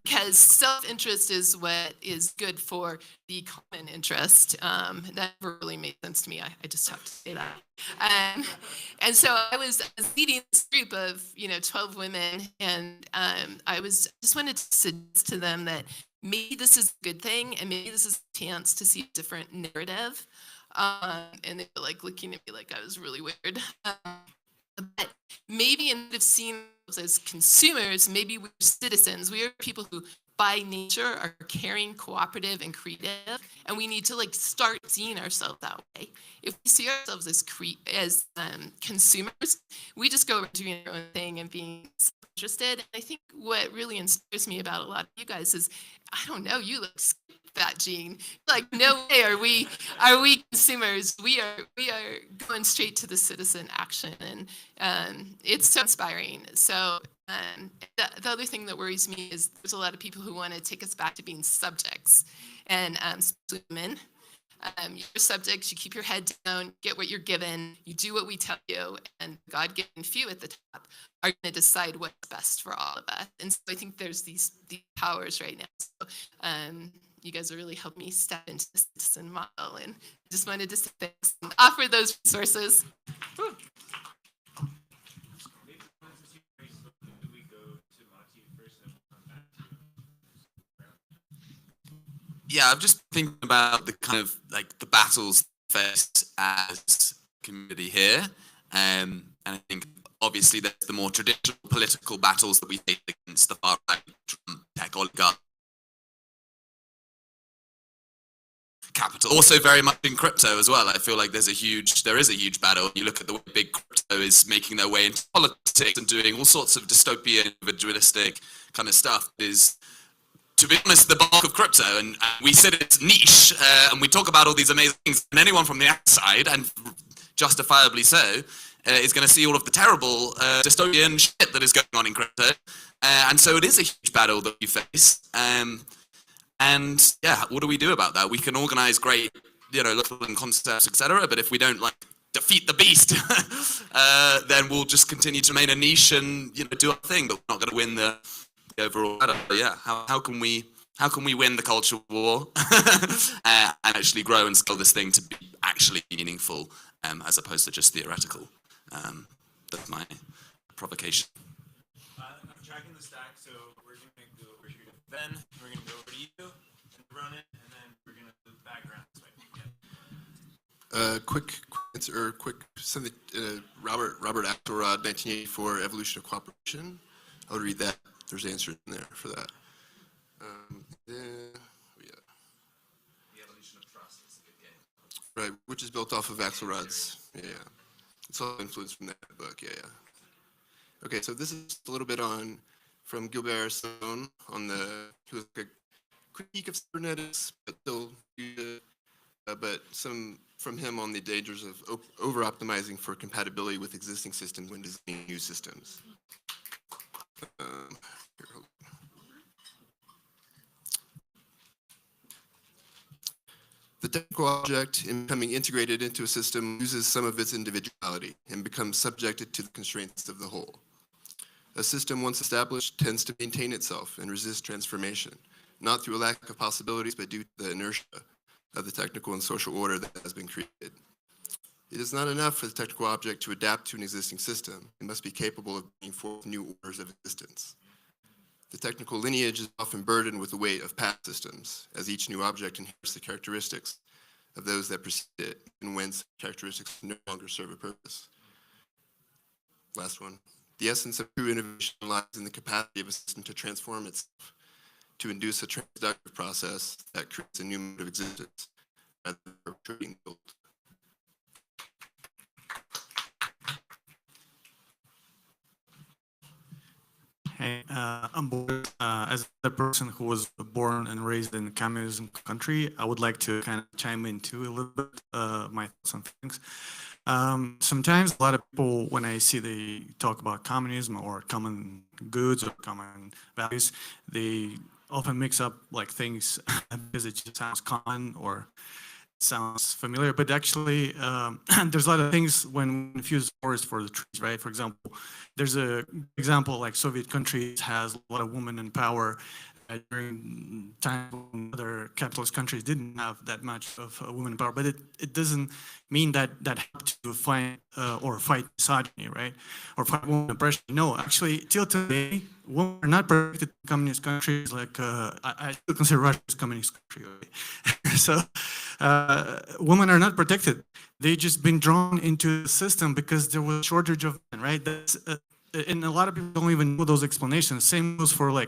[SPEAKER 11] Because self-interest is what is good for the common interest. That never really made sense to me. I just have to say that. And so I was leading this group of 12 women, and I just wanted to suggest to them that maybe this is a good thing, and maybe this is a chance to see a different narrative. And they were like looking at me like I was really weird. But maybe instead of seeing ourselves as consumers, maybe we're citizens. We are people who, by nature, are caring, cooperative, and creative, and we need to start seeing ourselves that way. If we see ourselves as consumers, we just go doing our own thing and being interested. And I think what really inspires me about a lot of you guys is, I don't know, you look that Gene. Like, no way are we consumers. We are going straight to the citizen action, and it's so inspiring. So the other thing that worries me is there's a lot of people who want to take us back to being subjects, and especially women. You're subjects, you keep your head down, get what you're given, you do what we tell you, and God-given few at the top are going to decide what's best for all of us. And so I think there's these powers right now. So you guys are really helping me step into the citizen model, and just wanted to say thanks and offer those resources. Whew.
[SPEAKER 12] Yeah, I'm just thinking about the kind of like the battles faced as community here, and I think obviously there's the more traditional political battles that we face against the far right, tech oligarch, capital. Also very much in crypto as well. I feel like there is a huge battle. You look at the way big crypto is making their way into politics and doing all sorts of dystopian, individualistic kind of stuff. Is, to be honest, the bulk of crypto, and we sit in its niche, and we talk about all these amazing things, and anyone from the outside, and justifiably so, is going to see all of the terrible dystopian shit that is going on in crypto, and so it is a huge battle that we face, and yeah, what do we do about that? We can organize great, little concepts, etc., but if we don't defeat the beast, then we'll just continue to remain a niche and do our thing, but we're not going to win the overall battle. Yeah, how can we win the culture war and actually grow and scale this thing to be actually meaningful, as opposed to just theoretical? That's my provocation.
[SPEAKER 7] I'm tracking the stack, so we're going to go over here to Ben, we're going to go over to you, and run it, and then we're going to loop background this way.
[SPEAKER 13] Quick answer, something, Robert Axelrod, 1984, Evolution of Cooperation. I'll read that. There's answers in there for that. The
[SPEAKER 7] Evolution of Trust is a good game.
[SPEAKER 13] Right, which is built off of Axelrod's. Yeah. It's all influenced from that book. Yeah. Okay, so this is a little bit from Gilbert Stone on he was like a critique of cybernetics, but still, but some from him on the dangers of over-optimizing for compatibility with existing systems when designing new systems. The technical object, in becoming integrated into a system, loses some of its individuality and becomes subjected to the constraints of the whole. A system once established tends to maintain itself and resist transformation, not through a lack of possibilities, but due to the inertia of the technical and social order that has been created. It is not enough for the technical object to adapt to an existing system. It must be capable of bringing forth new orders of existence. The technical lineage is often burdened with the weight of past systems, as each new object inherits the characteristics of those that precede it, and whence characteristics no longer serve a purpose. Last one. The essence of true innovation lies in the capacity of a system to transform itself, to induce a transductive process that creates a new mode of existence, rather than perpetuating the old.
[SPEAKER 14] Hey, I'm bored. As a person who was born and raised in a communism country, I would like to kind of chime in too a little bit, my thoughts on things. Sometimes a lot of people, when I see they talk about communism or common goods or common values, they often mix up things because it just sounds common or sounds familiar, but actually there's a lot of things when we confuse forest for the trees, right? For example, there's a example like Soviet countries has a lot of women in power during time when other capitalist countries didn't have that much of women in power, but it doesn't mean that helped to find or fight misogyny, right? Or fight women oppression. No, actually, till today, women are not protected in communist countries. I still consider Russia as a communist country. Right? So women are not protected. They just been drawn into the system because there was a shortage of men, right? That's and a lot of people don't even know those explanations. Same goes for we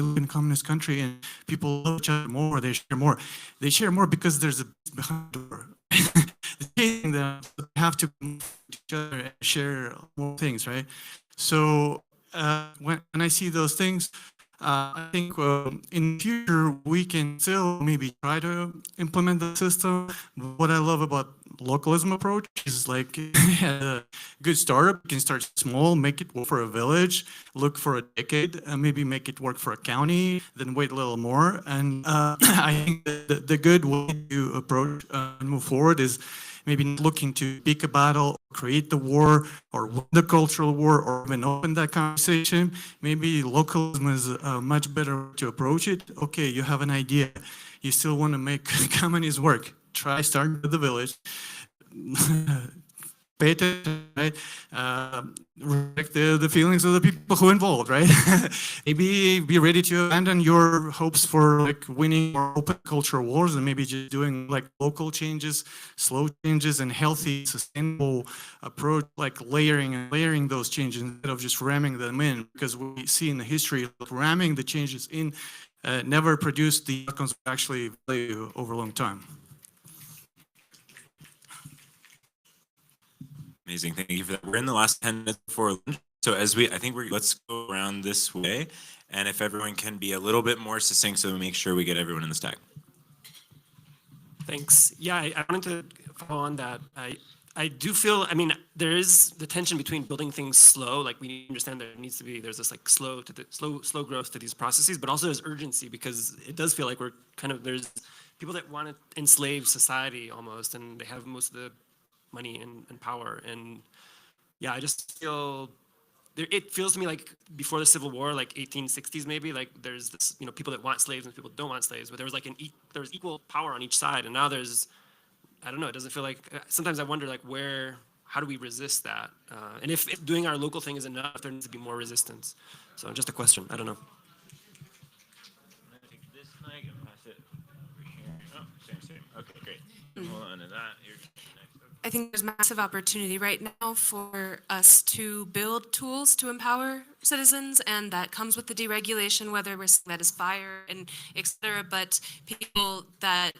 [SPEAKER 14] live in a communist country and people love each other more, they share more. They share more because there's a behind the door. They have to move each other and share more things, right? So when I see those things, I think in the future we can still maybe try to implement the system. What I love about localism approach is like a good startup. You can start small, make it work for a village, look for a decade, maybe make it work for a county, then wait a little more. And I think the good way to approach and move forward is maybe not looking to pick a battle, create the war, or win the cultural war, or even open that conversation. Maybe localism is a much better way to approach it. Okay, you have an idea. You still want to make communism work. Try starting with the village. Pay attention, right? Respect the feelings of the people who are involved, right? Maybe be ready to abandon your hopes for like winning or open cultural wars, and maybe just doing like local changes, slow changes, and healthy, sustainable approach, like layering and layering those changes instead of just ramming them in. Because we see in the history of ramming the changes in never produced the outcomes we actually value over a long time.
[SPEAKER 7] Amazing, thank you for that. We're in the last 10 minutes before lunch. So let's go around this way. And if everyone can be a little bit more succinct so we make sure we get everyone in the stack.
[SPEAKER 15] Thanks. Yeah, I wanted to follow on that. I do feel, I mean, there is the tension between building things slow, like we understand there needs to be, there's this like slow growth to these processes, but also there's urgency because it does feel like we're kind of, there's people that want to enslave society almost, and they have most of the money and power. And yeah, I just feel, it feels to me like before the Civil War, like 1860s maybe, like there's this, you know, people that want slaves and people that don't want slaves, but there was like there was equal power on each side, and now there's, I don't know, it doesn't feel like, sometimes I wonder like how do we resist that? And if doing our local thing is enough, there needs to be more resistance. So just a question, I don't know.
[SPEAKER 7] I'm gonna take this mic and pass it over here. Oh, same. Okay, great. Hold on to that. You're next.
[SPEAKER 9] I think there's massive opportunity right now for us to build tools to empower citizens, and that comes with the deregulation, whether we're saying that is fire and et cetera, but people that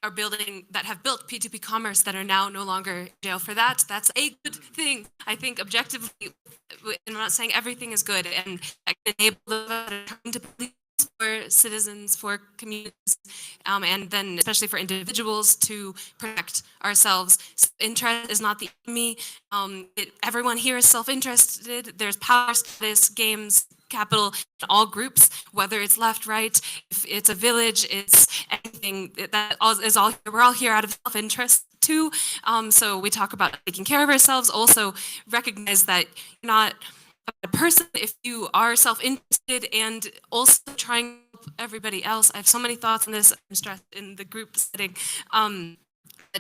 [SPEAKER 9] are that have built P2P commerce that are now no longer in jail for that. That's a good thing. I think objectively, and I'm not saying everything is good, and that can enable those that are trying to police for citizens, for communities, and then especially for individuals to protect ourselves. Interest is not the enemy. Everyone here is self-interested. There's power status, games, capital in all groups, whether it's left, right, if it's a village, it's anything that is all. We're all here out of self-interest too. So we talk about taking care of ourselves. Also recognize that you're not a person if you are self-interested, and also trying to help everybody else. I have so many thoughts on this. I'm stressed in the group setting.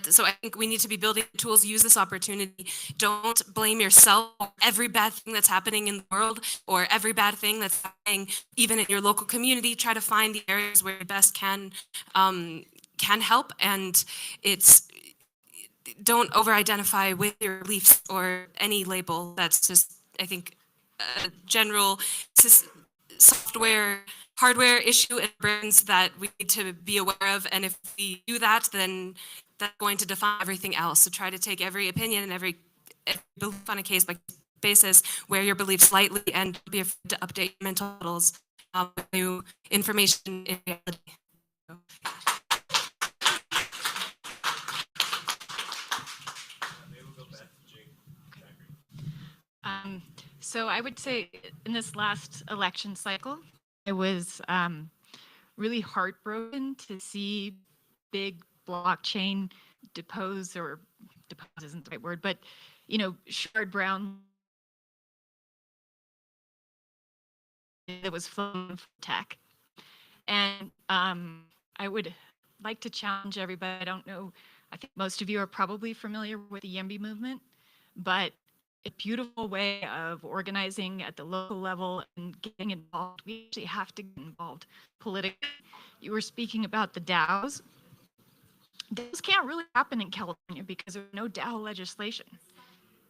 [SPEAKER 9] So I think we need to be building tools, use this opportunity. Don't blame yourself for every bad thing that's happening in the world or every bad thing that's happening even in your local community. Try to find the areas where you best can help, and don't over-identify with your beliefs or any label. That's just, I think, a general software, hardware issue in brains that we need to be aware of. And if we do that, then that's going to define everything else. So try to take every opinion and every belief on a case by basis, wear your beliefs lightly, and be afraid to update your mental models with new information in reality.
[SPEAKER 16] So I would say in this last election cycle, I was really heartbroken to see big blockchain depose isn't the right word, but Sherrod Brown that was flowing from tech. And I would like to challenge everybody. I don't know, I think most of you are probably familiar with the YIMBY movement, but a beautiful way of organizing at the local level and getting involved. We actually have to get involved politically. You were speaking about the DAOs. DAOs can't really happen in California because there's no DAO legislation.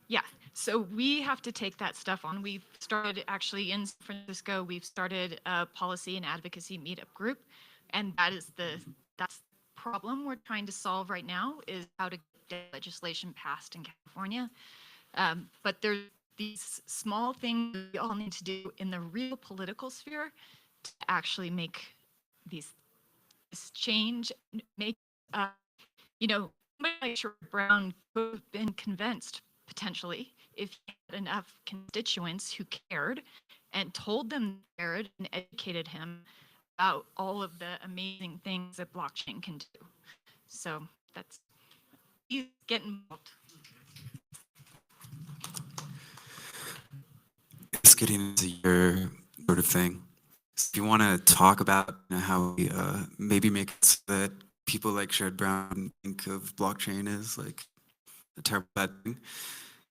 [SPEAKER 16] Yeah, so we have to take that stuff on. We've started actually in San Francisco, we've started a policy and advocacy meetup group, and that's the problem we're trying to solve right now, is how to get legislation passed in California. But there's these small things we all need to do in the real political sphere to actually make this change, make somebody like Sherrod Brown could have been convinced potentially if he had enough constituents who cared and told them they cared and educated him about all of the amazing things that blockchain can do. So that's, he's getting involved.
[SPEAKER 4] It's getting into your sort of thing. So if you want to talk about how we maybe make it so that people like Sherrod Brown think of blockchain as like a terrible bad thing,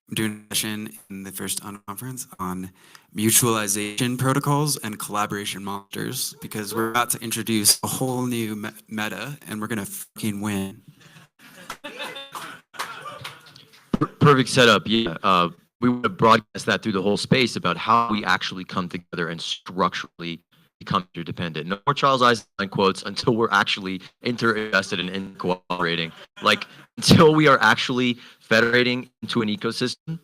[SPEAKER 4] I'm doing a session in the first conference on mutualization protocols and collaboration monsters because we're about to introduce a whole new meta and we're gonna fucking win.
[SPEAKER 2] Perfect setup. Yeah. We want to broadcast that through the whole space about how we actually come together and structurally become interdependent. No more Charles Eisenstein quotes until we're actually interinvested and in cooperating. Like until we are actually federating into an ecosystem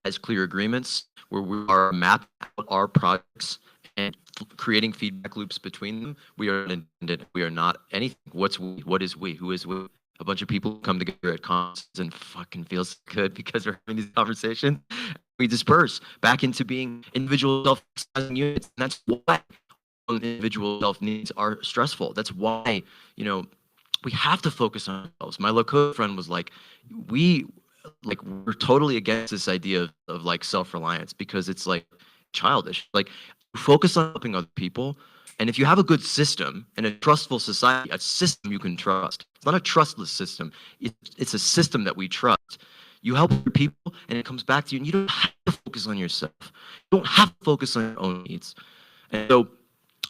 [SPEAKER 2] as clear agreements where we are mapping out our projects and creating feedback loops between them, we are independent. We are not anything. What's we? What is we? Who is we? A bunch of people come together at cons and fucking feels good because we're having these conversations. We disperse back into being individual self-actualizing units. And that's why individual self needs are stressful. That's why, we have to focus on ourselves. My Localism friend was like, we're totally against this idea of like self-reliance because it's like childish. Like focus on helping other people. And if you have a good system and a trustful society, a system you can trust. It's not a trustless system. It's a system that we trust. You help other people and it comes back to you and you don't have to focus on yourself. You don't have to focus on your own needs. And so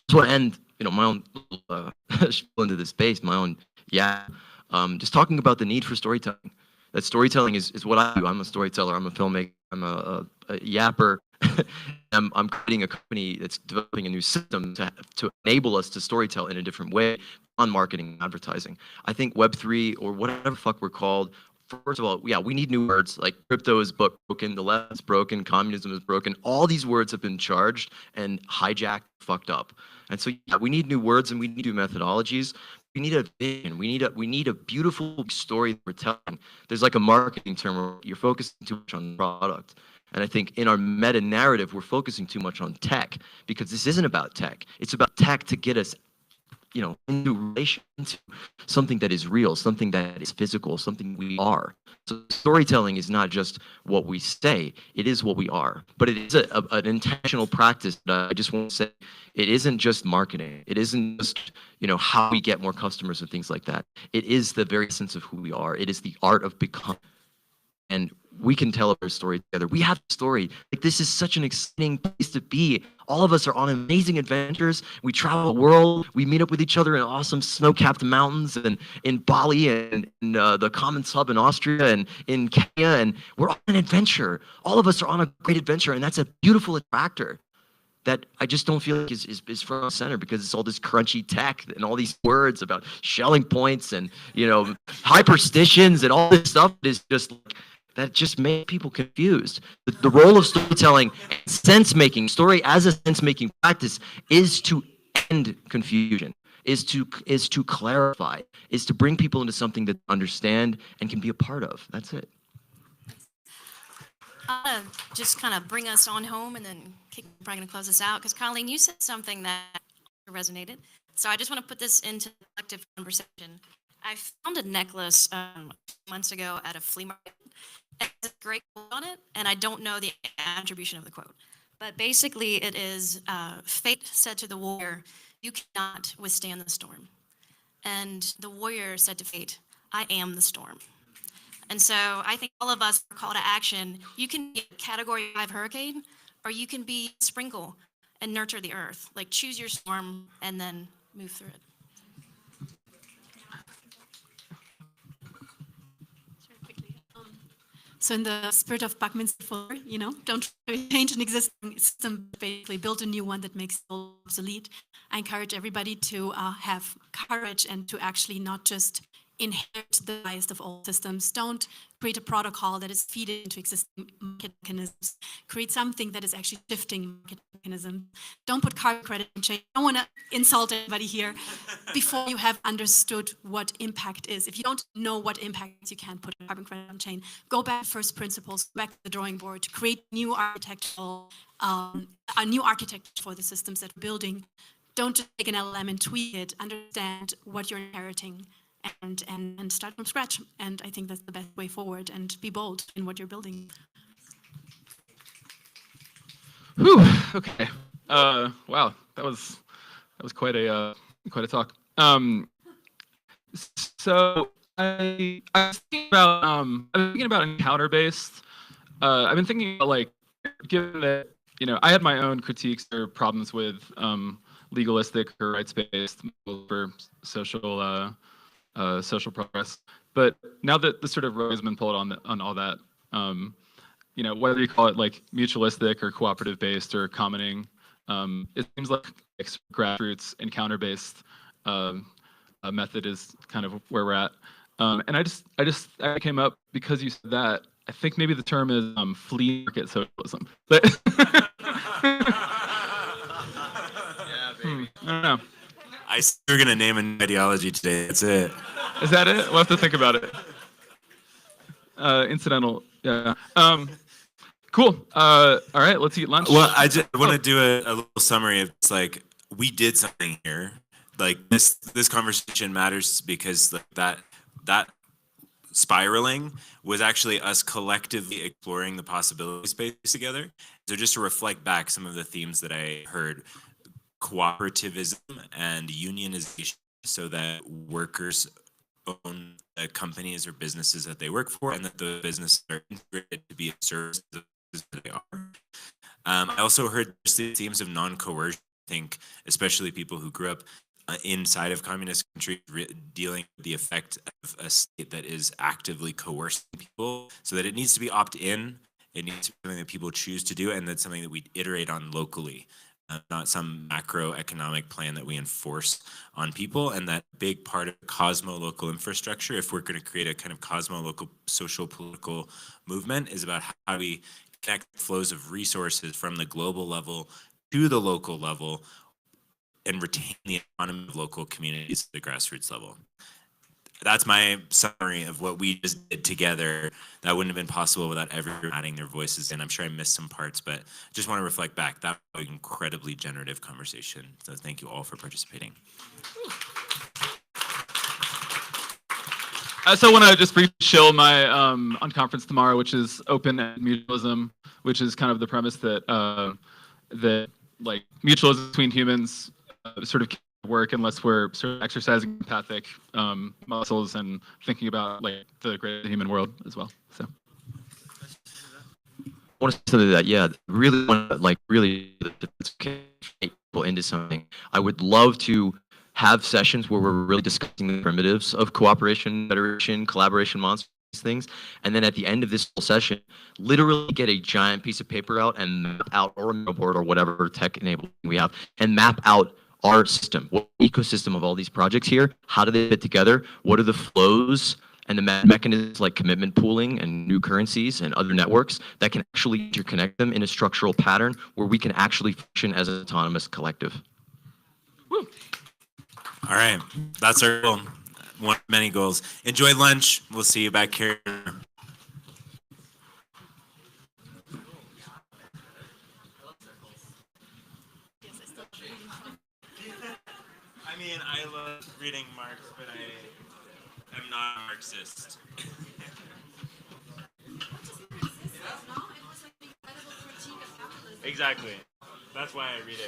[SPEAKER 2] that's what I end, my own spiel into this space, my own, just talking about the need for storytelling. That storytelling is what I do. I'm a storyteller. I'm a filmmaker. I'm a yapper. I'm creating a company that's developing a new system to enable us to storytell in a different way on marketing and advertising. I think Web3 or whatever the fuck we're called, first of all, we need new words. Like crypto is broken, the left is broken, communism is broken. All these words have been charged and hijacked, fucked up. And so we need new words and we need new methodologies. We need a vision. We need a beautiful story that we're telling. There's like a marketing term where you're focusing too much on the product. And I think in our meta narrative, we're focusing too much on tech because this isn't about tech. It's about tech to get us, into relation to something that is real, something that is physical, something we are. So storytelling is not just what we say, it is what we are. But it is an intentional practice that I just want to say, it isn't just marketing. It isn't just, how we get more customers and things like that. It is the very sense of who we are. It is the art of becoming. And we can tell our story together. We have a story. Like this is such an exciting place to be. All of us are on amazing adventures. We travel the world. We meet up with each other in awesome snow-capped mountains and in Bali and in the Commons Hub in Austria and in Kenya. And we're on an adventure. All of us are on a great adventure. And that's a beautiful attractor that I just don't feel like is front and center because it's all this crunchy tech and all these words about shelling points and, hyperstitions and all this stuff is just like, that just makes people confused. The role of storytelling and sense-making, story as a sense-making practice is to end confusion, is to clarify, is to bring people into something that they understand and can be a part of. That's it.
[SPEAKER 17] Just kind of bring us on home and then we're probably going to close this out because Colleen, you said something that resonated. So I just want to put this into collective conversation. I found a necklace months ago at a flea market. It has a great quote on it, and I don't know the attribution of the quote. But basically it is, fate said to the warrior, you cannot withstand the storm. And the warrior said to fate, I am the storm. And so I think all of us are call to action. You can be a category 5 hurricane, or you can be a sprinkle and nurture the earth. Like choose your storm and then move through it.
[SPEAKER 9] So in the spirit of Buckminster Fuller, don't try to change an existing system, basically build a new one that makes it obsolete. I encourage everybody to have courage and to actually not just inherit the bias of old systems. Don't create a protocol that is feeding into existing market mechanisms. Create something that is actually shifting market mechanism. Don't put carbon credit on chain. I don't want to insult anybody here before you have understood what impact is. If you don't know what impact is, you can't put carbon credit on chain. Go back to first principles, go back to the drawing board to create new architectural, a new architecture for the systems that we're building. Don't just take an LLM and tweak it. Understand what you're inheriting and start from scratch. And I think that's the best way forward, and be bold in what you're building.
[SPEAKER 1] Whew. Okay. Wow. That was quite a talk. So I was thinking about encounter based. I've been thinking about, like, given that, you know, I had my own critiques or problems with legalistic or rights based for social progress, but now that the sort of rug has been pulled on all that, you know, whether you call it like mutualistic or cooperative based or commenting, it seems like grassroots encounter based method is kind of where we're at. And I came up because you said that. I think maybe the term is flea market socialism, but I don't know.
[SPEAKER 7] I see you're gonna name an ideology today. That's it.
[SPEAKER 1] Is that it? We'll have to think about it. Incidental, yeah. Cool. All right, let's eat lunch.
[SPEAKER 7] Well, I just want to do a little summary of, it's like, we did something here. Like, this conversation matters because, like, that spiraling was actually us collectively exploring the possibility space together. So just to reflect back some of the themes that I heard: cooperativism and unionization, so that workers own companies or businesses that they work for, and that the businesses are integrated to be a service that they are. I also heard the themes of non-coercion. I think especially people who grew up inside of communist countries dealing with the effect of a state that is actively coercing people, so that it needs to be opt-in. It needs to be something that people choose to do, and that's something that we iterate on locally. Not some macroeconomic plan that we enforce on people. And that big part of cosmo-local infrastructure, if we're going to create a kind of cosmo-local social political movement, is about how we connect flows of resources from the global level to the local level and retain the autonomy of local communities at the grassroots level. That's my summary of what we just did together. That wouldn't have been possible without everyone adding their voices in. I'm sure I missed some parts, but I just want to reflect back. That was an incredibly generative conversation. So thank you all for participating.
[SPEAKER 1] I also want to just briefly shill my unconference tomorrow, which is open and mutualism, which is kind of the premise that that, like, mutualism between humans sort of can't work unless we're sort of exercising empathic muscles and thinking about, like, the greater human world as well. So
[SPEAKER 2] I want to say that, yeah, really want to, like, really get people into something. I would love to have sessions where we're really discussing the primitives of cooperation, federation, collaboration, monsters, things, and then at the end of this whole session, literally get a giant piece of paper out and map out, or a board or whatever tech enabled we have, and map out our system, what ecosystem of all these projects here, how do they fit together, what are the flows and the mechanisms like commitment pooling and new currencies and other networks that can actually interconnect them in a structural pattern where we can actually function as an autonomous collective.
[SPEAKER 7] Woo. All right, that's our goal. One of many goals. Enjoy lunch. We'll see you back here. I mean, I love reading Marx, but I am not a Marxist. Exactly. That's why I read it.